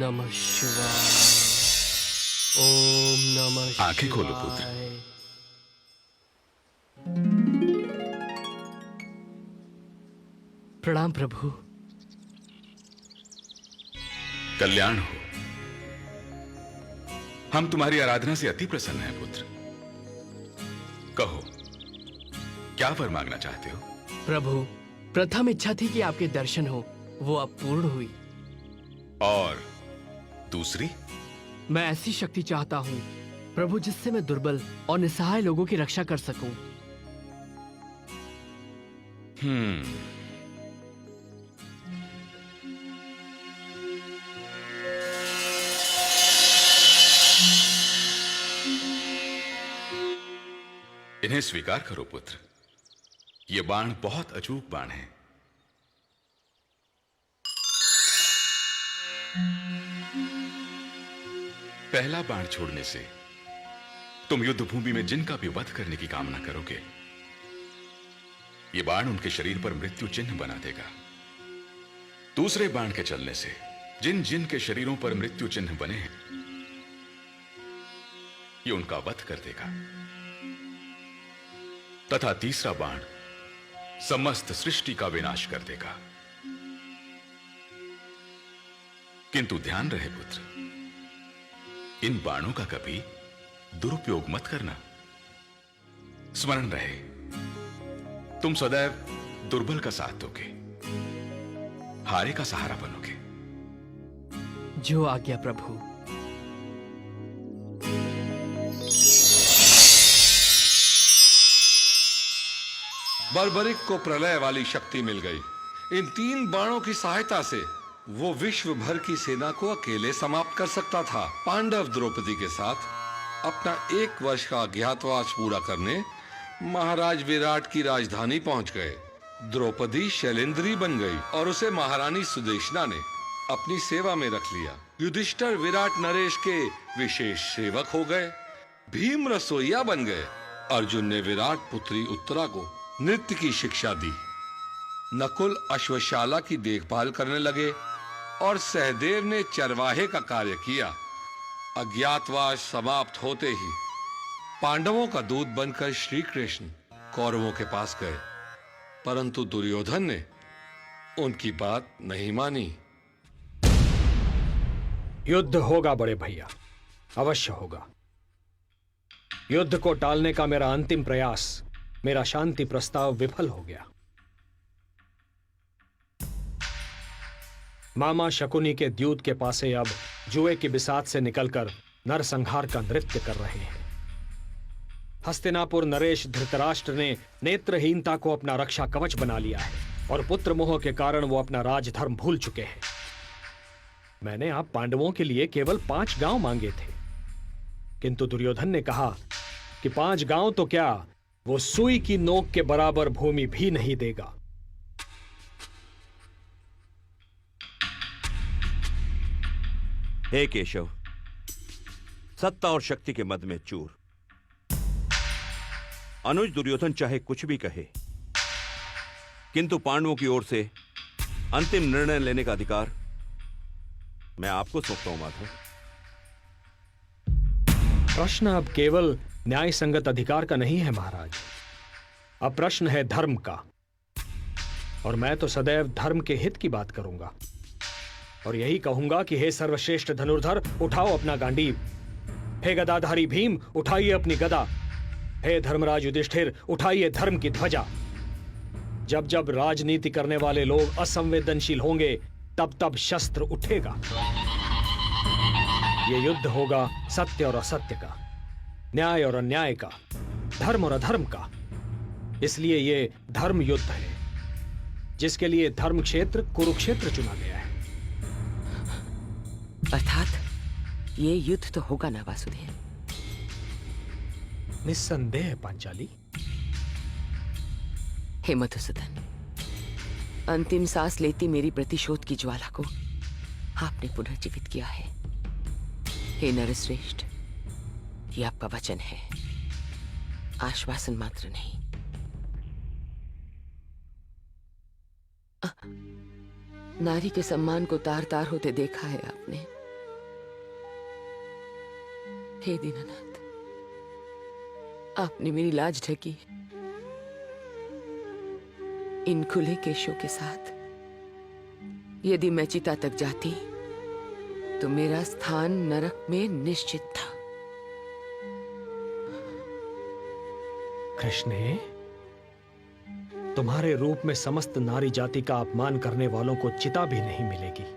नमः शिवाय। ओम नमः शिवाय। आंखें खोलो पुत्र। प्रणाम प्रभु। कल्याण हो। हम तुम्हारी आराधना से अति प्रसन्न हैं पुत्र। कहो, क्या वर मांगना चाहते हो? प्रभु, प्रथम इच्छा थी कि आपके दर्शन हो, वो अब पूर्ण हुई। और दूसरी? मैं ऐसी शक्ति चाहता हूँ प्रभु जिससे मैं दुर्बल और निसहाय लोगों की रक्षा कर सकूं। इन्हें स्वीकार करो पुत्र। ये बाण बहुत अचूक बाण है। पहला बाण छोड़ने से तुम युद्ध भूमि में जिनका भी वध करने की कामना करोगे, ये बाण उनके शरीर पर मृत्यु चिन्ह बना देगा। दूसरे बाण के चलने से जिन जिन के शरीरों पर मृत्यु चिन्ह बने हैं, ये उनका वध कर देगा। तथा तीसरा बाण समस्त सृष्टि का विनाश कर देगा। किंतु ध्यान रहे पुत्र, इन बाणों का कभी दुरुपयोग मत करना। स्मरण रहे, तुम सदैव दुर्बल का साथ दोगे, हारे का सहारा बनोगे। जो आज्ञा प्रभु। बर्बरिक को प्रलय वाली शक्ति मिल गई। इन 3 बाणों की सहायता से वो विश्व भर की सेना को अकेले समाप्त कर सकता था। पांडव द्रौपदी के साथ अपना 1 वर्ष का अज्ञातवास पूरा करने महाराज विराट की राजधानी पहुंच गए। द्रौपदी शैलेंद्री बन गई और उसे महारानी सुदेशना ने अपनी सेवा में रख लिया। युधिष्ठिर विराट नरेश के विशेष सेवक हो गए। भीम रसोइया बन गए। अर्जुन ने विराट पुत्री उत्तरा को नृत्य की शिक्षा दी। नकुल अश्वशाला की देखभाल करने लगे और सहदेव ने चरवाहे का कार्य किया। अज्ञातवास समाप्त होते ही पांडवों का दूत बनकर श्री कृष्ण कौरवों के पास गए, परंतु दुर्योधन ने उनकी बात नहीं मानी। युद्ध होगा बड़े भैया, अवश्य होगा। युद्ध को टालने का मेरा अंतिम प्रयास, मेरा शांति प्रस्ताव विफल हो गया। मामा शकुनी के द्यूत के पासे अब जुए की बिसात से निकलकर नरसंहार का नृत्य कर रहे हैं। हस्तिनापुर नरेश धृतराष्ट्र ने नेत्रहीनता को अपना रक्षा कवच बना लिया है और पुत्र मोह के कारण वो अपना राजधर्म भूल चुके हैं। मैंने आप पांडवों के लिए केवल 5 गांव मांगे थे, किंतु दुर्योधन ने कहा कि 5 गांव तो क्या, वो सुई की नोक के बराबर भूमि भी नहीं देगा। हे केशव, सत्ता और शक्ति के मद में चूर। अनुज दुर्योधन चाहे कुछ भी कहे, किंतु पांडवों की ओर से अंतिम निर्णय लेने का अधिकार मैं आपको सौंपता हूं माधव। प्रश्न अब केवल न्याय संगत अधिकार का नहीं है महाराज, अब प्रश्न है धर्म का। और मैं तो सदैव धर्म के हित की बात करूंगा और यही कहूंगा कि हे सर्वश्रेष्ठ धनुर्धर, उठाओ अपना गांडीव। हे गदाधारी भीम, उठाइए अपनी गदा। हे धर्मराज युधिष्ठिर, उठाइए धर्म की ध्वजा। जब जब राजनीति करने वाले लोग असंवेदनशील होंगे, तब तब शस्त्र उठेगा। यह युद्ध होगा सत्य और असत्य का, न्याय और अन्याय का, धर्म और अधर्म का। इसलिए यह धर्म युद्ध है, जिसके लिए धर्म क्षेत्र कुरुक्षेत्र चुना गया है। अर्थात ये युद्ध तो होगा ना वासुदेव? निस्संदेह पांचाली। हे मधुसूदन, अंतिम सांस लेती मेरी प्रतिशोध की ज्वाला को आपने पुनर्जीवित किया है। हे नरश्रेष्ठ, ये आपका वचन है, आश्वासन मात्र नहीं। नारी के सम्मान को तार तार होते देखा है आपने। हे दीनानाथ, आपने मेरी लाज ढकी। इन खुले केशों के साथ यदि मैं चिता तक जाती तो मेरा स्थान नरक में निश्चित था। कृष्णे, तुम्हारे रूप में समस्त नारी जाति का अपमान करने वालों को चिता भी नहीं मिलेगी।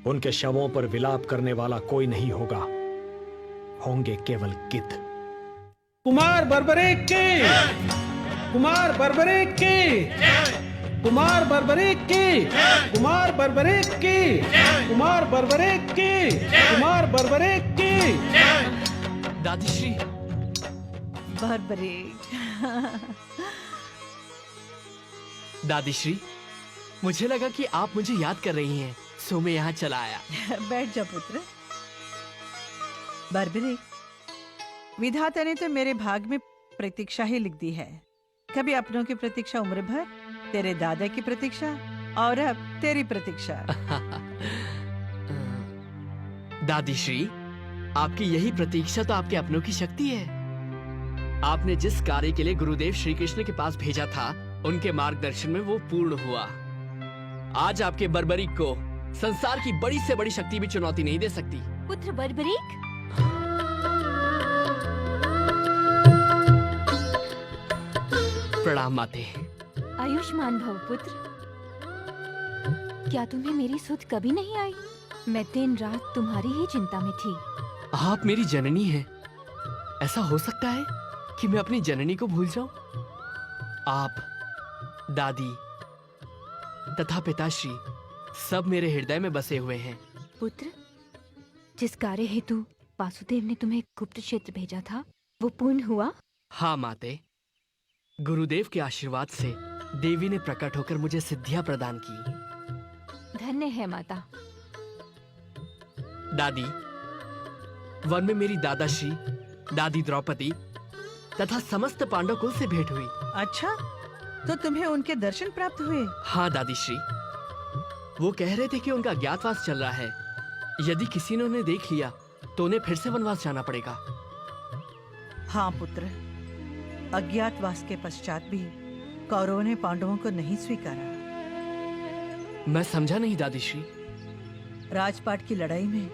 उनके शवों पर विलाप करने वाला कोई नहीं होगा, होंगे केवल गिद्ध। कुमार बर्बरीक की, कुमार बर्बरीक की, कुमार बर्बरीक की, कुमार बर्बरीक की, कुमार बर्बरीक की, कुमार बर्बरीक की। दादीश्री, बर्बरीक। दादीश्री, मुझे लगा कि आप मुझे याद कर रही हैं, सो मैं यहाँ चला आया। बैठ जा पुत्र। बर्बरीक, विधाता ने तो मेरे भाग में प्रतीक्षा ही लिख दी है। कभी अपनों की प्रतीक्षा उम्र भर, तेरे दादा की प्रतीक्षा, और अब तेरी प्रतीक्षा। दादीश्री, आपकी यही प्रतीक्षा तो आपके अपनों की शक्ति है। आपने जिस कार्य के लिए गुरुदेव श्री कृष्ण के पास भेजा था, उनके मार्गदर्शन में वो पूर्ण हुआ। आज आपके बर्बरीक को संसार की बड़ी से बड़ी शक्ति भी चुनौती नहीं दे सकती। पुत्र बर्बरीक, प्रणाम माते। आयुष्मान भव पुत्र। क्या तुम्हें मेरी सुध कभी नहीं आई? मैं दिन रात तुम्हारी ही चिंता में थी। आप मेरी जननी हैं। ऐसा हो सकता है कि मैं अपनी जननी को भूल जाऊं? आप, दादी तथा पिताश्री सब मेरे हृदय में बसे हुए हैं। पुत्र, जिस कार्य हेतु वासुदेव ने तुम्हें गुप्त क्षेत्र भेजा था, वो पूर्ण हुआ? हाँ माते, गुरुदेव के आशीर्वाद से देवी ने प्रकट होकर मुझे सिद्धियां प्रदान की। धन्य है माता। दादी, वन में मेरी दादाश्री, दादी द्रौपदी तथा समस्त पांडव कुल से भेंट हुई। अच्छा, तो तुम्हें उनके दर्शन प्राप्त हुए? हाँ दादीश्री, वो कह रहे थे कि उनका अज्ञातवास चल रहा है। यदि किसी ने उन्हें देख लिया तो उन्हें फिर से वनवास जाना पड़ेगा। हाँ पुत्र, अज्ञातवास के पश्चात भी कौरवों ने पांडवों को नहीं स्वीकारा। मैं समझा नहीं दादीश्री। राजपाट की लड़ाई में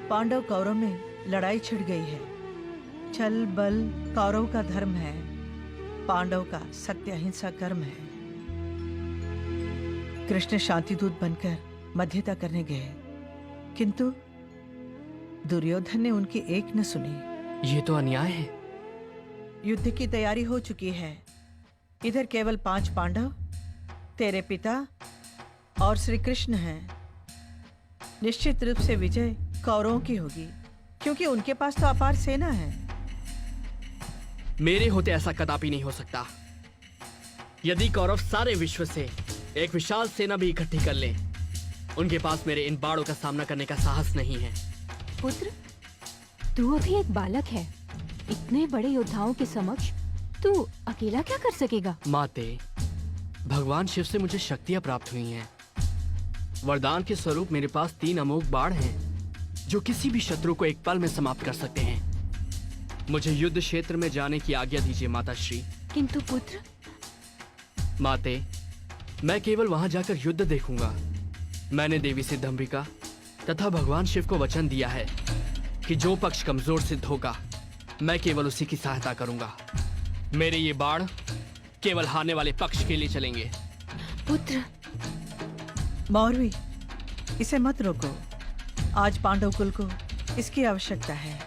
पांडव कौरव में लड़ाई छिड़ गई है। छल बल कौरव का धर्म है, पांडव का सत्य अहिंसा कर्म है। कृष्ण शांतिदूत बनकर मध्यता करने गए, किंतु दुर्योधन ने उनकी एक न सुनी। ये तो अन्याय है। युद्ध की तैयारी हो चुकी है। इधर केवल 5 पांडव, तेरे पिता और श्री कृष्ण हैं। निश्चित रूप से विजय कौरवों की होगी, क्योंकि उनके पास तो अपार सेना है। मेरे होते ऐसा कदापि नहीं हो सकता। यदि कौरव सारे विश्व से एक विशाल सेना भी इकट्ठी कर ले, उनके पास मेरे इन बाणों का सामना करने का साहस नहीं है। पुत्र, तू अभी एक बालक है। इतने बड़े योद्धाओं के समक्ष तू अकेला क्या कर सकेगा? माते, भगवान शिव से मुझे शक्तियां प्राप्त हुई हैं। वरदान के स्वरूप मेरे पास 3 अमोघ बाण हैं, जो किसी भी शत्रु को एक पल में समाप्त कर सकते हैं। मुझे युद्ध क्षेत्र में जाने की आज्ञा दीजिए माताश्री। किंतु पुत्र, माते, मैं केवल वहां जाकर युद्ध देखूंगा। मैंने देवी सिद्धंबिका तथा भगवान शिव को वचन दिया है कि जो पक्ष कमजोर सिद्ध होगा, मैं केवल उसी की सहायता करूंगा। मेरे ये बाण केवल हारने वाले पक्ष के लिए चलेंगे। पुत्र। मौरवी, इसे मत रोको। आज पांडव कुल को इसकी आवश्यकता है।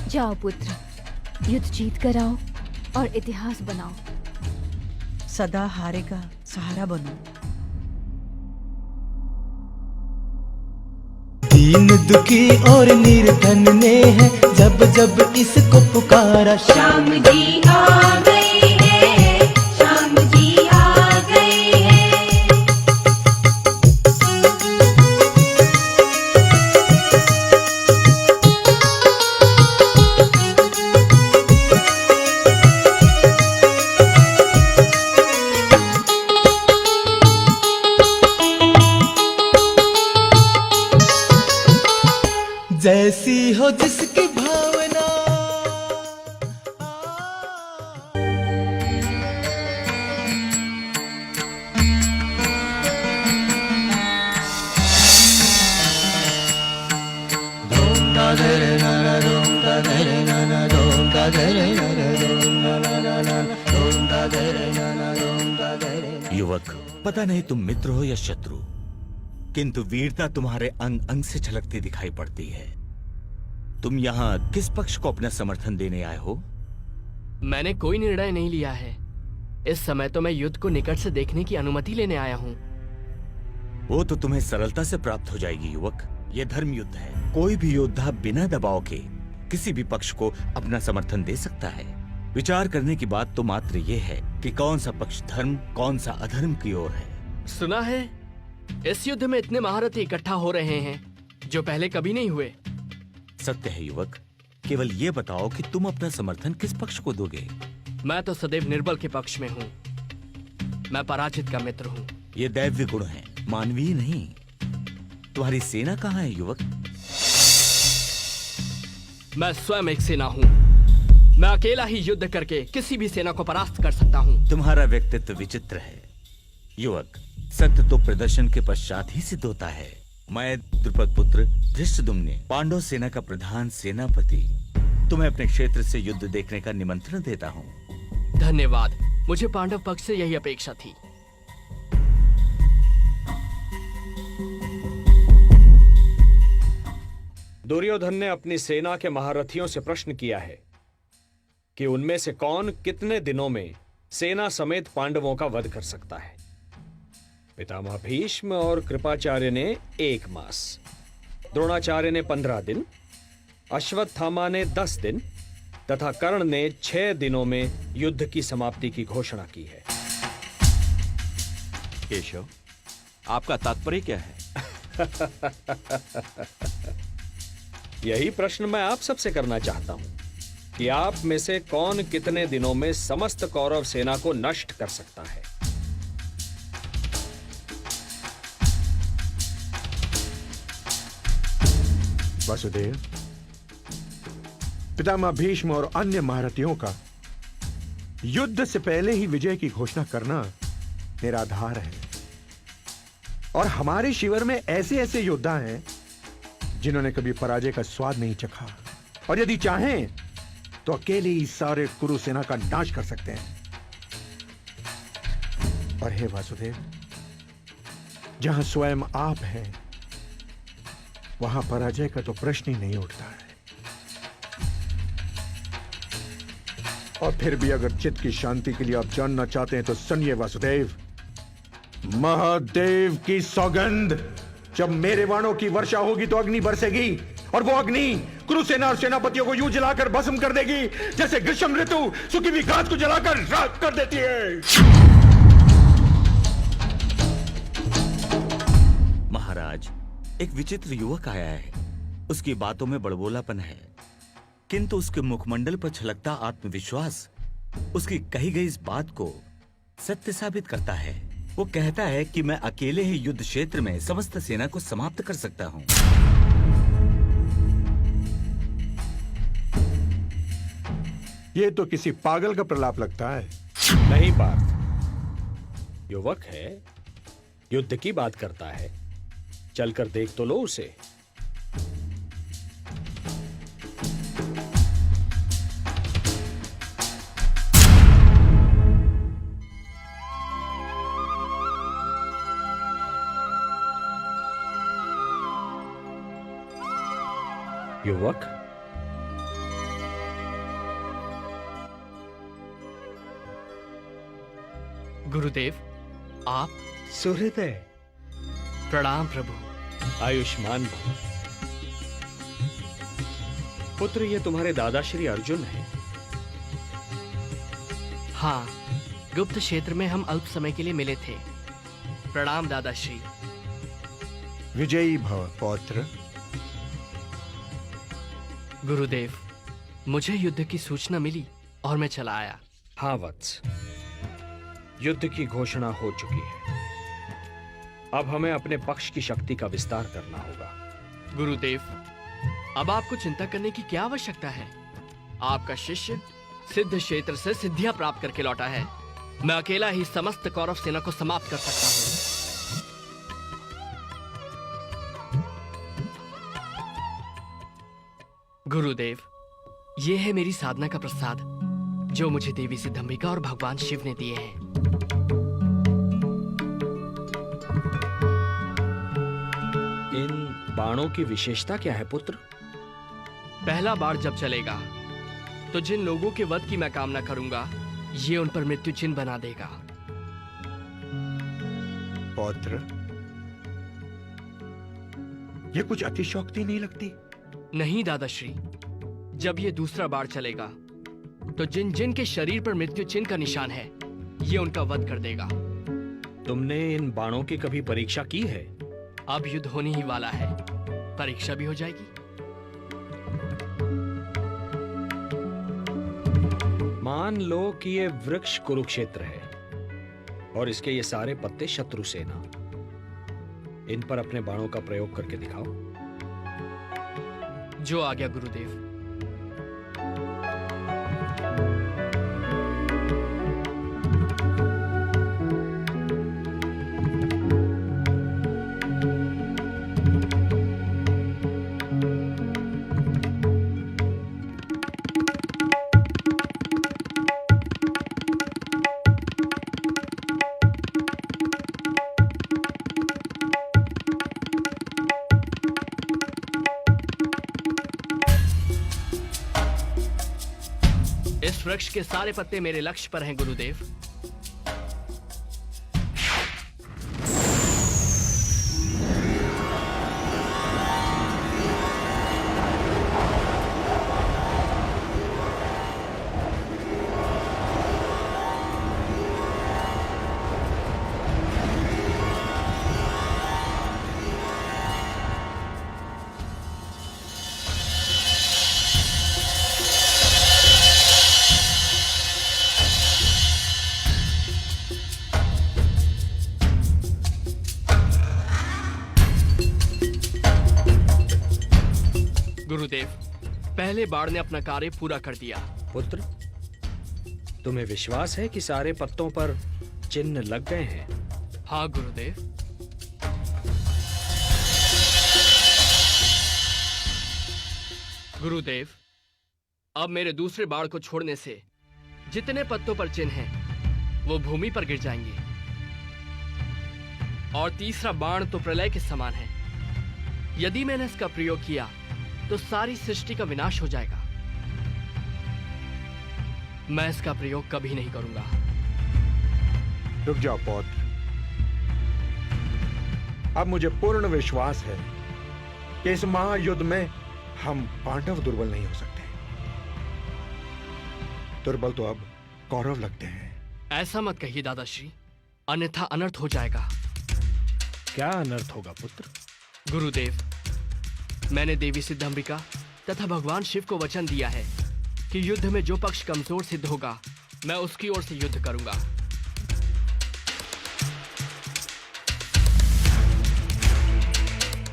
जाओ पुत्र, युद्ध जीत कर आओ और इतिहास बनाओ। सदा हारे का सहारा बनो। दीन दुखी और निर्धन ने है जब जब इसको पुकारा। श्याम जी आ गए हैं, श्याम जी आ गए हैं। जैसी हो जिसकी भावना। युवक, पता नहीं तुम मित्र हो या शत्रु, किंतु वीरता तुम्हारे अंग अंग से झलकती दिखाई पड़ती है। तुम यहाँ किस पक्ष को अपना समर्थन देने आए हो? मैंने कोई निर्णय नहीं लिया है। इस समय तो मैं युद्ध को निकट से देखने की अनुमति लेने आया हूँ। वो तो तुम्हें सरलता से प्राप्त हो जाएगी युवक। ये धर्म युद्ध है। कोई भी योद्धा बिना दबाव के किसी भी पक्ष को अपना समर्थन दे सकता है। विचार करने की बात तो मात्र ये है कि कौन सा पक्ष धर्म, कौन सा अधर्म की ओर है। सुना है इस युद्ध में इतने महारथी इकट्ठा हो रहे हैं जो पहले कभी नहीं हुए। सत्य है युवक, केवल ये बताओ कि तुम अपना समर्थन किस पक्ष को दोगे? मैं तो सदैव निर्बल के पक्ष में हूँ। मैं पराजित का मित्र हूँ। ये दैव्य गुण है, मानवीय नहीं। तुम्हारी सेना कहाँ है युवक? मैं स्वयं एक सेना हूँ। मैं अकेला ही युद्ध करके किसी भी सेना को परास्त कर सकता हूँ। तुम्हारा व्यक्तित्व विचित्र है युवक। सत्य तो प्रदर्शन के पश्चात ही सिद्ध होता है। मैं द्रुपद पुत्र धृष्टद्युम्न, पांडव सेना का प्रधान सेनापति, तुम्हें अपने क्षेत्र से युद्ध देखने का निमंत्रण देता हूँ। धन्यवाद। मुझे पांडव पक्ष से यही अपेक्षा थी। दुर्योधन ने अपनी सेना के महारथियों से प्रश्न किया है कि उनमें से कौन कितने दिनों में सेना समेत पांडवों का वध कर सकता है। पितामह भीष्म और कृपाचार्य ने 1 मास, द्रोणाचार्य ने 15 दिन, अश्वत्थामा ने 10 दिन तथा कर्ण ने 6 दिनों में युद्ध की समाप्ति की घोषणा की है। केशव, आपका तात्पर्य क्या है? यही प्रश्न मैं आप सबसे करना चाहता हूं कि आप में से कौन कितने दिनों में समस्त कौरव सेना को नष्ट कर सकता है। वासुदेव, पितामह भीष्म और अन्य महारथियों का युद्ध से पहले ही विजय की घोषणा करना मेरा आधार है। और हमारे शिविर में ऐसे ऐसे योद्धा हैं जिन्होंने कभी पराजय का स्वाद नहीं चखा, और यदि चाहें तो अकेले ही सारे कुरु सेना का नाश कर सकते हैं। और हे वासुदेव, जहां स्वयं आप हैं वहां पराजय का तो प्रश्न ही नहीं उठता है। और फिर भी अगर चित्त की शांति के लिए आप जानना चाहते हैं तो सुनिए वासुदेव, महादेव की सौगंध, जब मेरे बाणों की वर्षा होगी तो अग्नि बरसेगी, और वो अग्नि कुरुसेना और सेनापतियों को यूं जलाकर भस्म कर देगी जैसे ग्रीष्म ऋतु सूखी हुई घास को जलाकर राख कर देती है। महाराज, एक विचित्र युवक आया है। उसकी बातों में बड़बोलापन है, किंतु उसके मुखमंडल पर छलकता आत्मविश्वास उसकी कही गई इस बात को सत्य साबित करता है। वो कहता है कि मैं अकेले ही युद्ध क्षेत्र में समस्त सेना को समाप्त कर सकता हूं। ये तो किसी पागल का प्रलाप लगता है। नहीं पार्थ, युवक है, युद्ध की बात करता है। चलकर देख तो लो उसे। युवक, गुरुदेव, आप? सुहृदय, प्रणाम प्रभु। आयुष्मान भव। पुत्र, ये तुम्हारे दादा श्री अर्जुन हैं। हाँ, गुप्त क्षेत्र में हम अल्प समय के लिए मिले थे। प्रणाम दादाश्री। विजयी भव पौत्र। गुरुदेव, मुझे युद्ध की सूचना मिली और मैं चला आया। हाँ वत्स, युद्ध की घोषणा हो चुकी है। अब हमें अपने पक्ष की शक्ति का विस्तार करना होगा। गुरुदेव, अब आपको चिंता करने की क्या आवश्यकता है? आपका शिष्य सिद्ध क्षेत्र से सिद्धियां प्राप्त करके लौटा है। मैं अकेला ही समस्त कौरव सेना को समाप्त कर सकता हूं। गुरुदेव, ये है मेरी साधना का प्रसाद जो मुझे देवी सिद्धंबिका और भगवान शिव ने दिए हैं। इन बाणों की विशेषता क्या है पुत्र? पहला बाण जब चलेगा तो जिन लोगों के वध की मैं कामना करूंगा ये उन पर मृत्यु चिन्ह बना देगा। पौत्र, ये कुछ अतिशयोक्ति नहीं लगती? नहीं दादाश्री, जब ये दूसरा बाण चलेगा तो जिन जिन के शरीर पर मृत्यु चिन्ह का निशान है ये उनका वध कर देगा। तुमने इन बाणों की कभी परीक्षा की है? अब युद्ध होने ही वाला है, परीक्षा भी हो जाएगी। मान लो कि ये वृक्ष कुरुक्षेत्र है और इसके ये सारे पत्ते शत्रु सेना। इन पर अपने बाणों का प्रयोग करके दिखाओ। जो आ गया गुरुदेव। इस वृक्ष के सारे पत्ते मेरे लक्ष्य पर हैं गुरुदेव। गुरुदेव, पहले बाण ने अपना कार्य पूरा कर दिया। पुत्र, तुम्हें विश्वास है कि सारे पत्तों पर चिन्ह लग गए हैं? हाँ गुरुदेव। गुरुदेव, अब मेरे दूसरे बाण को छोड़ने से जितने पत्तों पर चिन्ह हैं वो भूमि पर गिर जाएंगे और तीसरा बाण तो प्रलय के समान है। यदि मैंने इसका प्रयोग किया तो सारी सृष्टि का विनाश हो जाएगा। मैं इसका प्रयोग कभी नहीं करूंगा। रुक जाओ पौत्र, अब मुझे पूर्ण विश्वास है कि इस महायुद्ध में हम पांडव दुर्बल नहीं हो सकते। दुर्बल तो अब कौरव लगते हैं। ऐसा मत कहिए दादाश्री, अन्यथा अनर्थ हो जाएगा। क्या अनर्थ होगा पुत्र? गुरुदेव, मैंने देवी सिद्धंबिका तथा भगवान शिव को वचन दिया है कि युद्ध में जो पक्ष कमजोर सिद्ध होगा मैं उसकी ओर से युद्ध करूंगा।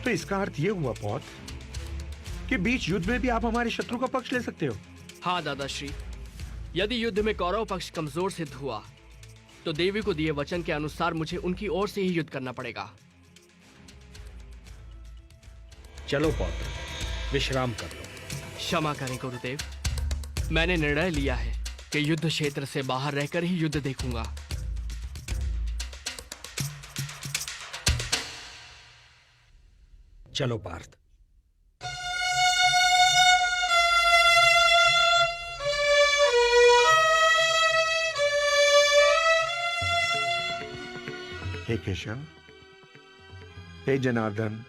तो इसका अर्थ यह हुआ पौत्र कि बीच युद्ध में भी आप हमारे शत्रु का पक्ष ले सकते हो? हाँ दादाश्री, यदि युद्ध में कौरव पक्ष कमजोर सिद्ध हुआ तो देवी को दिए वचन के अनुसार मुझे उनकी ओर से ही युद्ध करना पड़ेगा। चलो पौत्र, विश्राम कर लो। क्षमा करें गुरुदेव, मैंने निर्णय लिया है कि युद्ध क्षेत्र से बाहर रहकर ही युद्ध देखूंगा। चलो पार्थ। हे केशव, हे जनार्दन,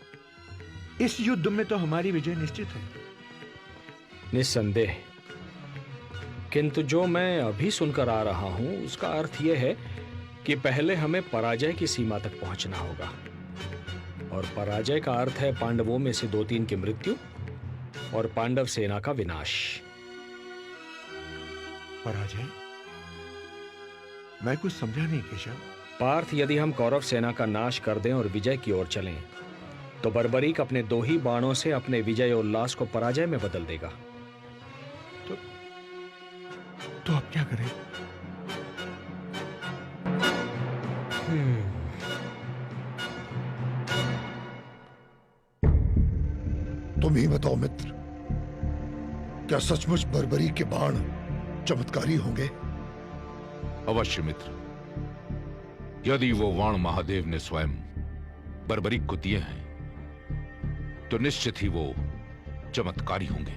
इस युद्ध में तो हमारी विजय निश्चित है। निस्संदेह, किंतु जो मैं अभी सुनकर आ रहा हूं उसका अर्थ यह है कि पहले हमें पराजय की सीमा तक पहुंचना होगा, और पराजय का अर्थ है पांडवों में से 2-3 की मृत्यु और पांडव सेना का विनाश। पराजय? मैं कुछ समझा नहीं केशव। पार्थ, यदि हम कौरव सेना का नाश कर दें और विजय की ओर चलें तो बर्बरीक अपने 2 ही बाणों से अपने विजय उल्लास को पराजय में बदल देगा। तो अब क्या करें? तुम ही बताओ मित्र, क्या सचमुच बर्बरी के बाण चमत्कारी होंगे? अवश्य मित्र, यदि वो वाण महादेव ने स्वयं बर्बरीक को दिए हैं तो निश्चित ही वो चमत्कारी होंगे।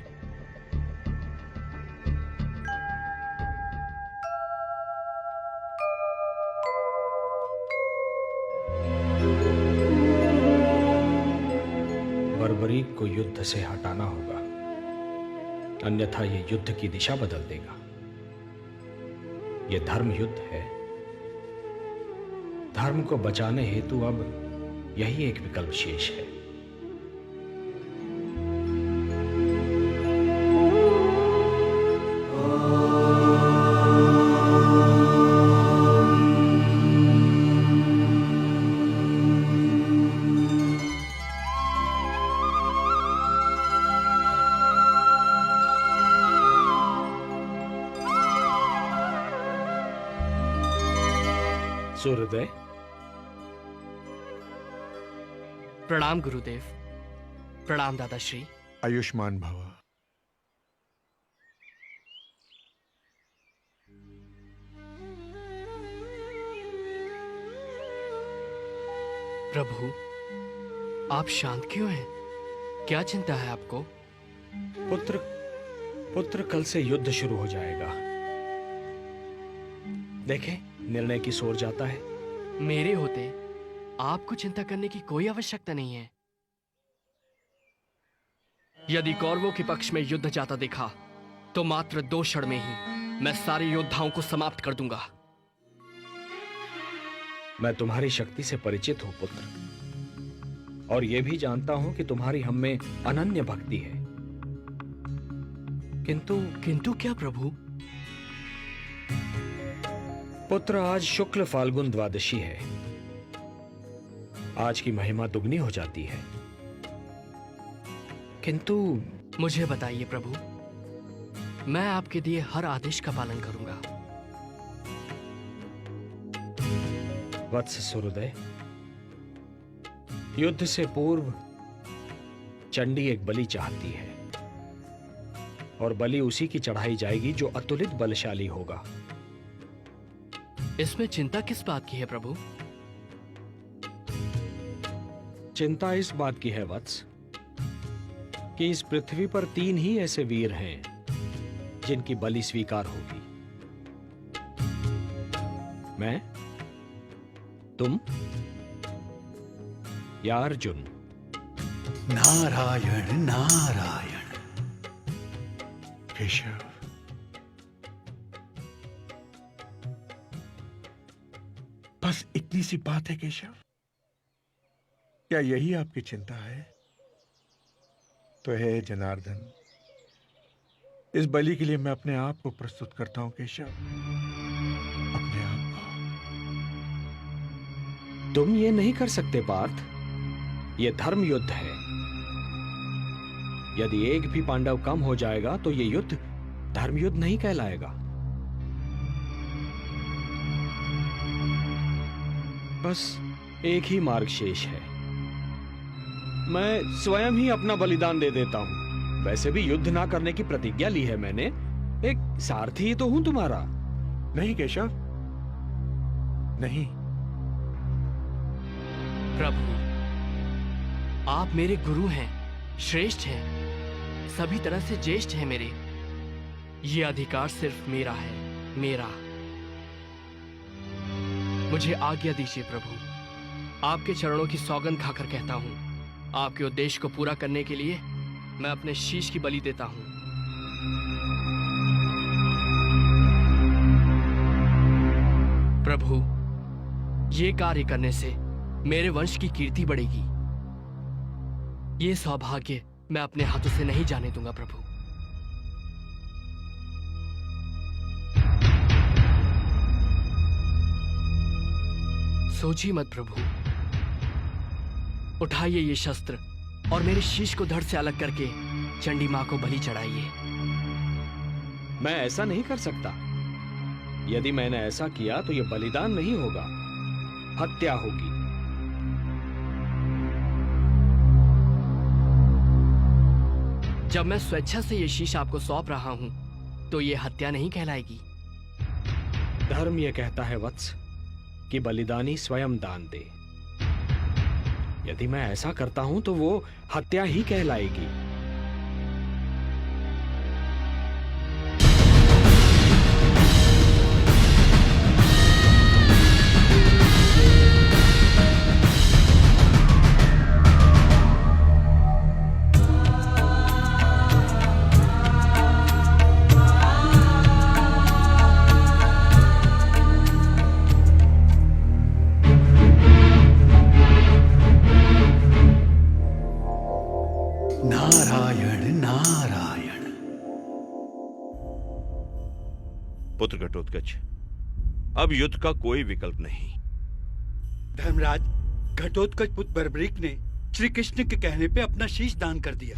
बर्बरीक को युद्ध से हटाना होगा, अन्यथा ये युद्ध की दिशा बदल देगा। ये धर्म युद्ध है। धर्म को बचाने हेतु अब यही एक विकल्प शेष है। सूर्योदय। प्रणाम गुरुदेव। प्रणाम दादाश्री। आयुष्मान भव। प्रभु, आप शांत क्यों हैं? क्या चिंता है आपको? पुत्र कल से युद्ध शुरू हो जाएगा। देखें, निर्णय की ओर जाता है। मेरे होते आपको चिंता करने की कोई आवश्यकता नहीं है। यदि कौरवों के पक्ष में युद्ध जाता देखा तो मात्र 2 क्षण में ही मैं सारे योद्धाओं को समाप्त कर दूंगा। मैं तुम्हारी शक्ति से परिचित हूं पुत्र, और यह भी जानता हूं कि तुम्हारी हम में अनन्य भक्ति है। किंतु क्या प्रभु? पुत्र, आज शुक्ल फाल्गुन द्वादशी है। आज की महिमा दुगनी हो जाती है। किंतु मुझे बताइए प्रभु, मैं आपके दिए हर आदेश का पालन करूंगा। वत्स सूर्योदय, युद्ध से पूर्व चंडी एक बलि चाहती है, और बलि उसी की चढ़ाई जाएगी जो अतुलित बलशाली होगा। इसमें चिंता किस बात की है प्रभु? चिंता इस बात की है वत्स कि इस पृथ्वी पर 3 ही ऐसे वीर हैं जिनकी बलि स्वीकार होगी। मैं, तुम या अर्जुन। नारायण नारायण। केशव, बस इतनी सी बात है केशव? क्या यही आपकी चिंता है? तो है जनार्दन, इस बलि के लिए मैं अपने आप को प्रस्तुत करता हूं केशव, अपने आप को। तुम ये नहीं कर सकते पार्थ, ये धर्म युद्ध है। यदि एक भी पांडव कम हो जाएगा तो ये युद्ध धर्म युद्ध नहीं कहलाएगा। बस एक ही मार्ग शेष है। मैं स्वयं ही अपना बलिदान दे देता हूं। वैसे भी युद्ध ना करने की प्रतिज्ञा ली है मैंने। एक सारथी ही तो हूं तुम्हारा। नहीं केशव, नहीं। प्रभु, आप मेरे गुरु हैं, श्रेष्ठ हैं, सभी तरह से ज्येष्ठ हैं मेरे। ये अधिकार सिर्फ मेरा है, मेरा। मुझे आज्ञा दीजिए प्रभु। आपके चरणों की सौगंध खाकर कहता हूं, आपके उद्देश्य को पूरा करने के लिए मैं अपने शीश की बलि देता हूं। प्रभु, ये कार्य करने से मेरे वंश की कीर्ति बढ़ेगी। ये सौभाग्य मैं अपने हाथों से नहीं जाने दूंगा प्रभु। सोचिए मत प्रभु, उठाइए ये शस्त्र और मेरे शीश को धड़ से अलग करके चंडी मां को बलि चढ़ाइए। मैं ऐसा नहीं कर सकता। यदि मैंने ऐसा किया तो यह बलिदान नहीं होगा, हत्या होगी। जब मैं स्वेच्छा से ये शीश आपको सौंप रहा हूं तो ये हत्या नहीं कहलाएगी। धर्म यह कहता है वत्स कि बलिदानी स्वयं दान दे। यदि मैं ऐसा करता हूं तो वो हत्या ही कहलाएगी। पुत्र घटोत्कच, अब युद्ध का कोई विकल्प नहीं। धर्मराज, घटोत्कच पुत्र बर्बरीक ने श्री कृष्ण के कहने पे अपना शीश दान कर दिया।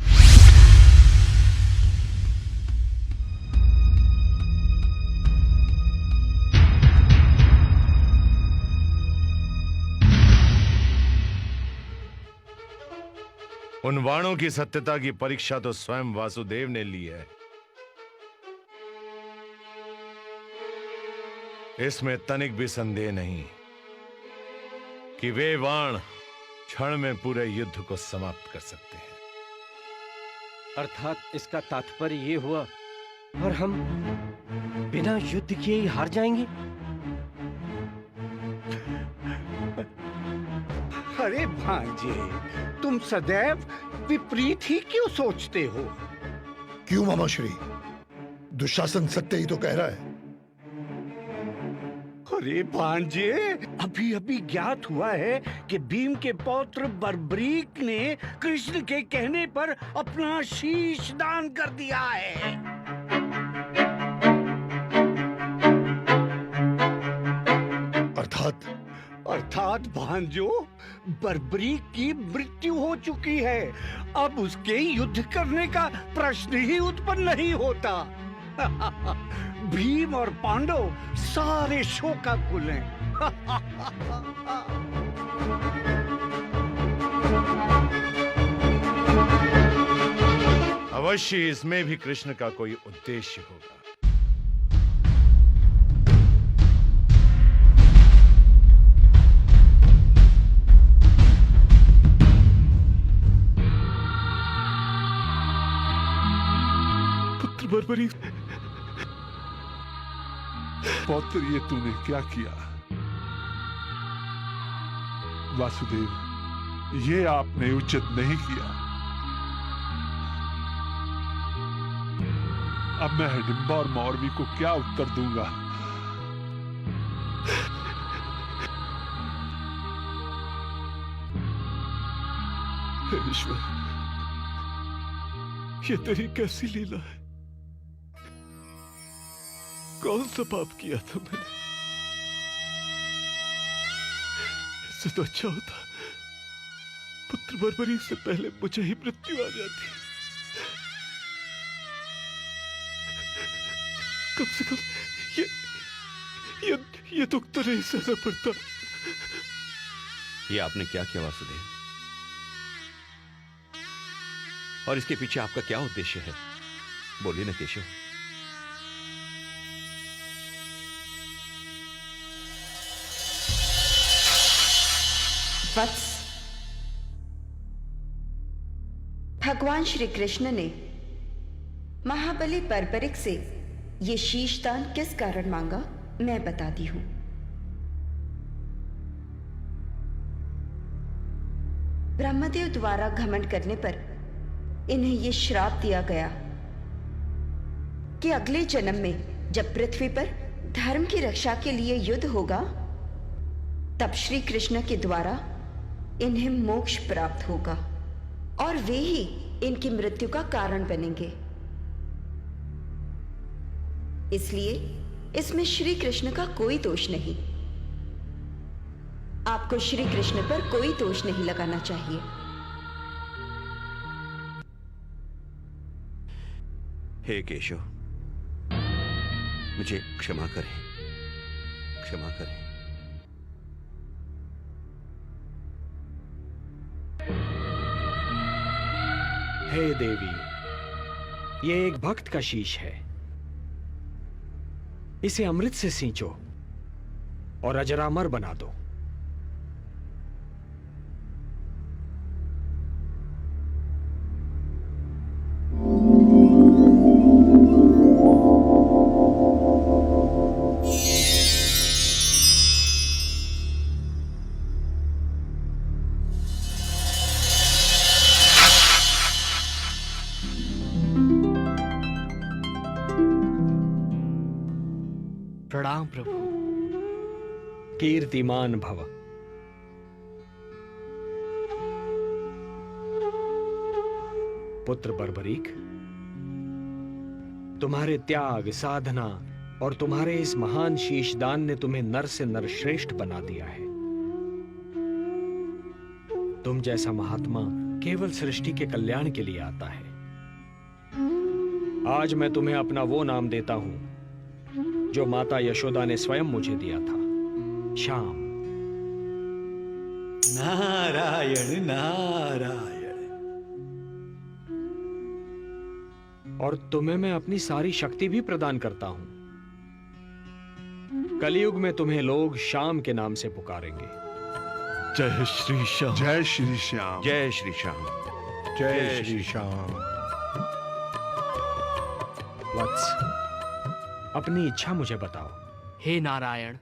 उन वाणों की सत्यता की परीक्षा तो स्वयं वासुदेव ने ली है। इसमें तनिक भी संदेह नहीं कि वे बाण क्षण में पूरे युद्ध को समाप्त कर सकते हैं। अर्थात इसका तात्पर्य ये हुआ और हम बिना युद्ध किए ही हार जाएंगे। अरे भांजे, तुम सदैव विपरीत ही क्यों सोचते हो? क्यों मामाश्री, दुशासन सत्य ही तो कह रहा है। अरे भांजे, अभी अभी ज्ञात हुआ है कि भीम के पौत्र बर्बरीक ने कृष्ण के कहने पर अपना शीश दान कर दिया है। अर्थात भांजो, बर्बरीक की मृत्यु हो चुकी है। अब उसके युद्ध करने का प्रश्न ही उत्पन्न नहीं होता। भीम और पांडव सारे शोकाकुल हैं। अवश्य इसमें भी कृष्ण का कोई उद्देश्य होगा। पुत्र बर्बरीक, पौत्र, ये तूने क्या किया? वासुदेव, ये आपने उचित नहीं किया। अब मैं हिडिंबा और मौरवी को क्या उत्तर दूंगा? हे ईश्वर, ये तेरी कैसी लीला है? कौन सा पाप किया था मैंने? इससे तो अच्छा होता पुत्र बर्बरीक से पहले मुझे ही मृत्यु आ जाती। कम से कम ये दुख तो नहीं सहना पड़ता। ये आपने क्या किया वासुदेव? और इसके पीछे आपका क्या उद्देश्य है? बोलिए न केशव। वत्स, भगवान श्री कृष्ण ने महाबली बर्बरीक से ये शीशदान किस कारण मांगा, मैं बताती हूं। ब्रह्मदेव द्वारा घमंड करने पर इन्हें ये श्राप दिया गया कि अगले जन्म में जब पृथ्वी पर धर्म की रक्षा के लिए युद्ध होगा, तब श्री कृष्ण के द्वारा इन्हें मोक्ष प्राप्त होगा और वे ही इनकी मृत्यु का कारण बनेंगे। इसलिए इसमें श्री कृष्ण का कोई दोष नहीं। आपको श्री कृष्ण पर कोई दोष नहीं लगाना चाहिए। हे केशव, मुझे क्षमा करें, क्षमा करें। हे देवी, ये एक भक्त का शीश है। इसे अमृत से सींचो और अजरामर बना दो। प्रणाम प्रभु। कीर्तिमान भव। पुत्र बर्बरीक, तुम्हारे त्याग, साधना और तुम्हारे इस महान शीशदान ने तुम्हें नर से नरश्रेष्ठ बना दिया है। तुम जैसा महात्मा केवल सृष्टि के कल्याण के लिए आता है। आज मैं तुम्हें अपना वो नाम देता हूं जो माता यशोदा ने स्वयं मुझे दिया था, श्याम। नारायण नारायण। और तुम्हें मैं अपनी सारी शक्ति भी प्रदान करता हूं। कलयुग में तुम्हें लोग श्याम के नाम से पुकारेंगे। जय श्री श्याम, जय श्री श्याम, जय श्री श्याम, जय श्री श्याम। वत्स, अपनी इच्छा मुझे बताओ। हे नारायण,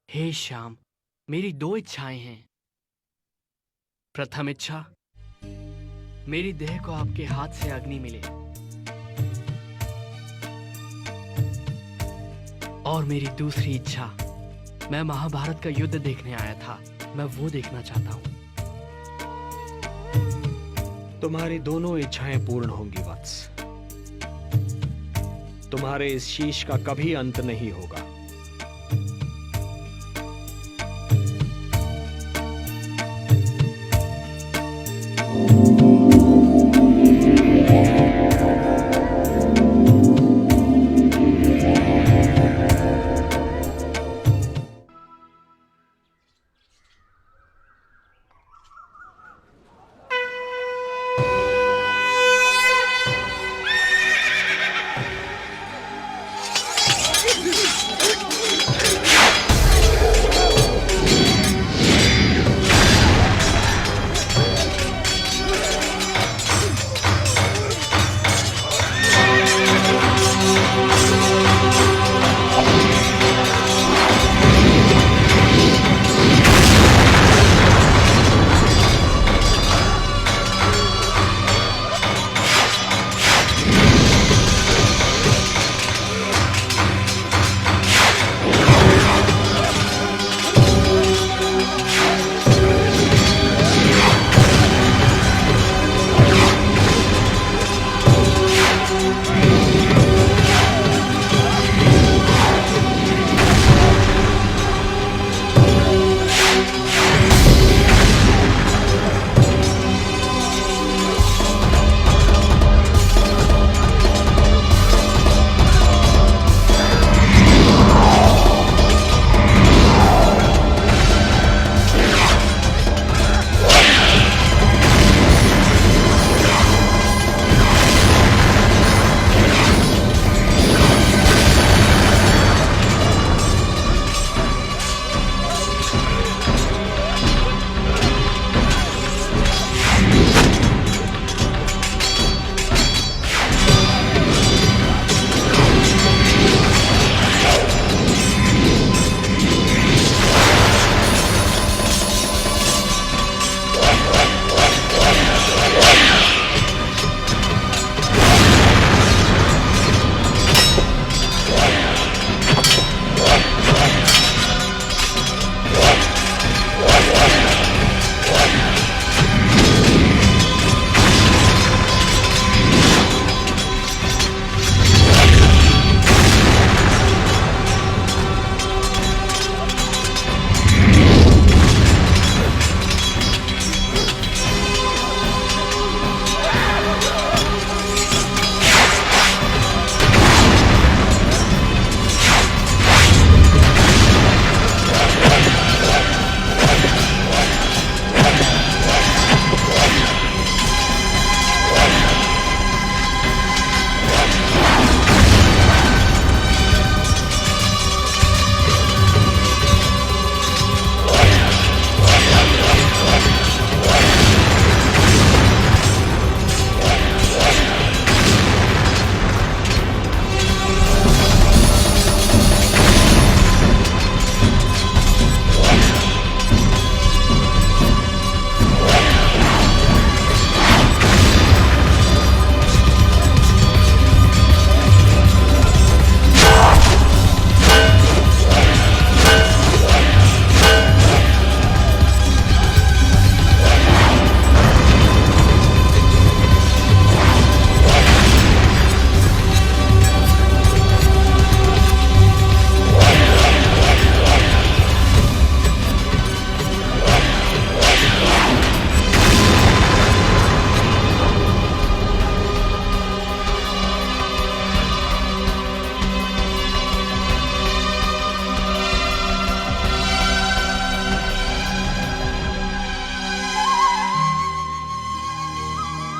हे श्याम, मेरी 2 इच्छाएं हैं। प्रथम इच्छा, मेरी देह को आपके हाथ से अग्नि मिले, और मेरी दूसरी इच्छा, मैं महाभारत का युद्ध देखने आया था, मैं वो देखना चाहता हूं। तुम्हारी दोनों इच्छाएं पूर्ण होंगी वत्स। तुम्हारे इस शीश का कभी अंत नहीं होगा।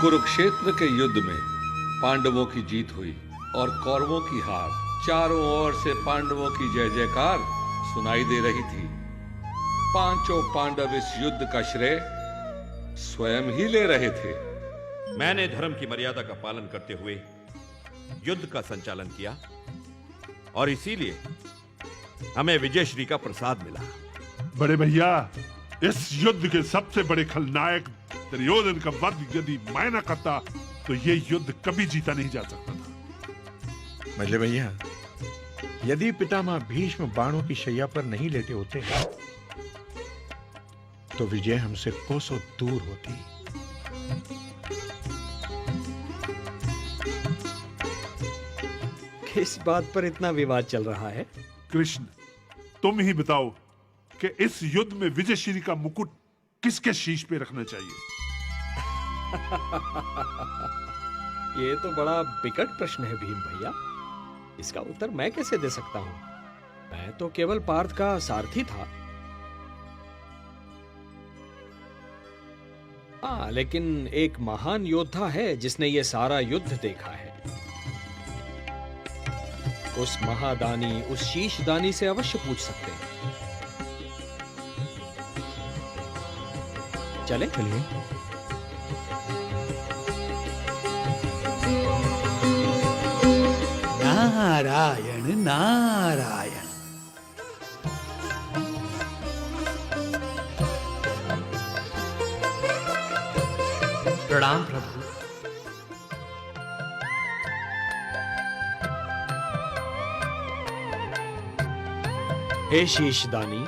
कुरुक्षेत्र के युद्ध में पांडवों की जीत हुई और कौरवों की हार। चारों ओर से पांडवों की जय जयकार सुनाई दे रही थी। पांचों पांडव इस युद्ध का श्रेय स्वयं ही ले रहे थे। मैंने धर्म की मर्यादा का पालन करते हुए युद्ध का संचालन किया और इसीलिए हमें विजयश्री का प्रसाद मिला। बड़े भैया, इस युद्ध के सबसे बड़े खलनायक दुर्योधन का वध यदि मैं न करता तो ये युद्ध कभी जीता नहीं जा सकता था। मजले भैया, यदि पितामह भीष्म बाणों की शैया पर नहीं लेटे होते तो विजय हमसे कोसों दूर होती। किस बात पर इतना विवाद चल रहा है? कृष्ण, तुम ही बताओ कि इस युद्ध में विजयश्री का मुकुट किसके शीश पे रखना चाहिए? ये तो बड़ा विकट प्रश्न है भीम भैया। इसका उत्तर मैं कैसे दे सकता हूं? मैं तो केवल पार्थ का सारथी था। हाँ, लेकिन एक महान योद्धा है जिसने ये सारा युद्ध देखा है। उस महादानी, उस शीशदानी से अवश्य पूछ सकते हैं। चले? चलिए। नारायण नारायण। प्रणाम प्रभु। हे शीशदानी,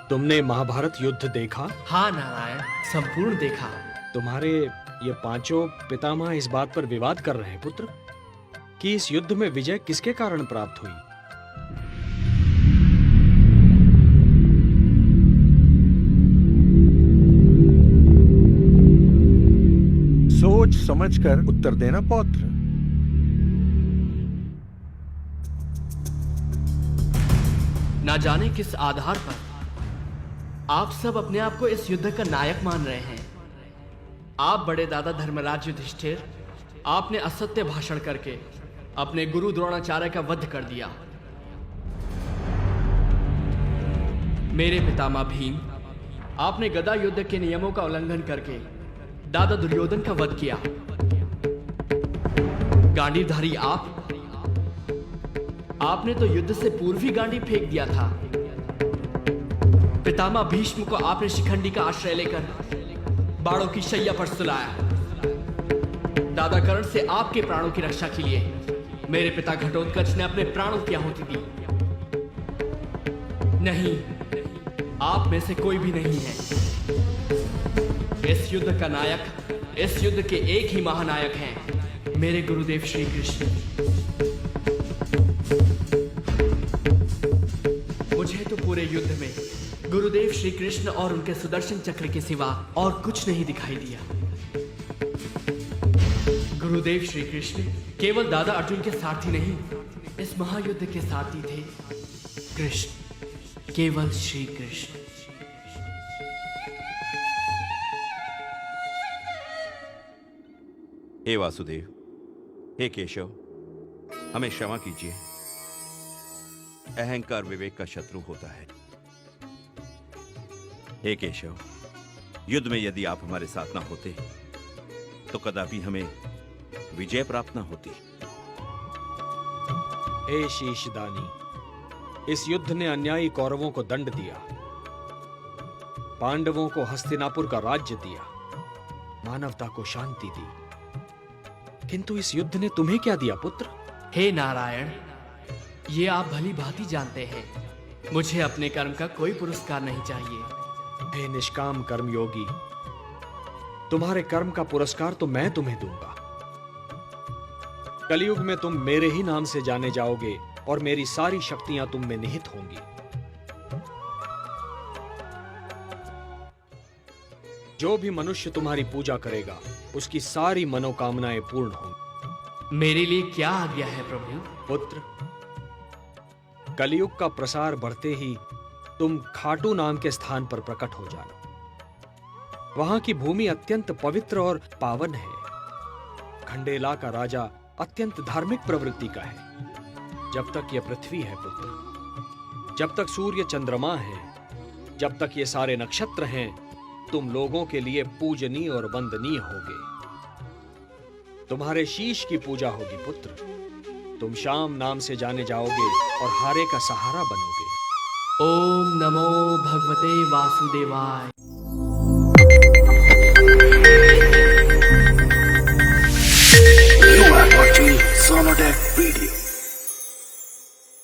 तुमने महाभारत युद्ध देखा? हाँ नारायण, संपूर्ण देखा। तुम्हारे ये पांचों पितामह इस बात पर विवाद कर रहे हैं पुत्र कि इस युद्ध में विजय किसके कारण प्राप्त हुई। सोच समझकर उत्तर देना पौत्र। ना जाने किस आधार पर आप सब अपने आप को इस युद्ध का नायक मान रहे हैं। आप बड़े दादा धर्मराज युधिष्ठिर, आपने असत्य भाषण करके अपने गुरु द्रोणाचार्य का वध कर दिया। मेरे पितामह भीम, आपने गदा युद्ध के नियमों का उल्लंघन करके दादा दुर्योधन का वध किया। गांडीवधारी आपने तो युद्ध से पूर्व ही गांडी फेंक दिया था। पितामह भीष्म को आपने शिखंडी का आश्रय लेकर बाणों की शैया पर सुलाया। दादा कर्ण से आपके प्राणों की रक्षा के लिए मेरे पिता घटोत्कच ने अपने प्राणों की आहुति दी। नहीं, आप में से कोई भी नहीं है। इस युद्ध का नायक, इस युद्ध के एक ही महानायक हैं, मेरे गुरुदेव श्री कृष्ण। मुझे तो पूरे युद्ध में गुरुदेव श्री कृष्ण और उनके सुदर्शन चक्र के सिवा और कुछ नहीं दिखाई दिया। गुरुदेव श्री कृष्ण केवल दादा अर्जुन के सारथी नहीं, इस महायुद्ध के सारथी थे कृष्ण, केवल श्री कृष्ण। हे वासुदेव, हे केशव, हमें क्षमा कीजिए। अहंकार विवेक का शत्रु होता है। हे केशव, युद्ध में यदि आप हमारे साथ ना होते तो कदापि हमें विजय प्राप्त ना होती। हे शीशदानी, इस युद्ध ने अन्यायी कौरवों को दंड दिया, पांडवों को हस्तिनापुर का राज्य दिया, मानवता को शांति दी, किंतु इस युद्ध ने तुम्हें क्या दिया पुत्र? हे नारायण, ये आप भली भांति जानते हैं, मुझे अपने कर्म का कोई पुरस्कार नहीं चाहिए। हे निष्काम कर्मयोगी, तुम्हारे कर्म का पुरस्कार तो मैं तुम्हें दूंगा। कलयुग में तुम मेरे ही नाम से जाने जाओगे और मेरी सारी शक्तियां तुम में निहित होंगी। जो भी मनुष्य तुम्हारी पूजा करेगा उसकी सारी मनोकामनाएं पूर्ण होंगी। मेरे लिए क्या आज्ञा है प्रभु? पुत्र, कलयुग का प्रसार बढ़ते ही तुम खाटू नाम के स्थान पर प्रकट हो जाना। वहां की भूमि अत्यंत पवित्र और पावन है। खंडेला का राजा अत्यंत धार्मिक प्रवृत्ति का है। जब तक यह पृथ्वी है पुत्र, जब तक सूर्य चंद्रमा है, जब तक ये सारे नक्षत्र हैं, तुम लोगों के लिए पूजनीय और वंदनीय होगे। तुम्हारे शीश की पूजा होगी पुत्र। तुम शाम नाम से जाने जाओगे और हारे का सहारा बनोगे। ओम नमो भगवते वासुदेवाय। You are watching Sonodec Video.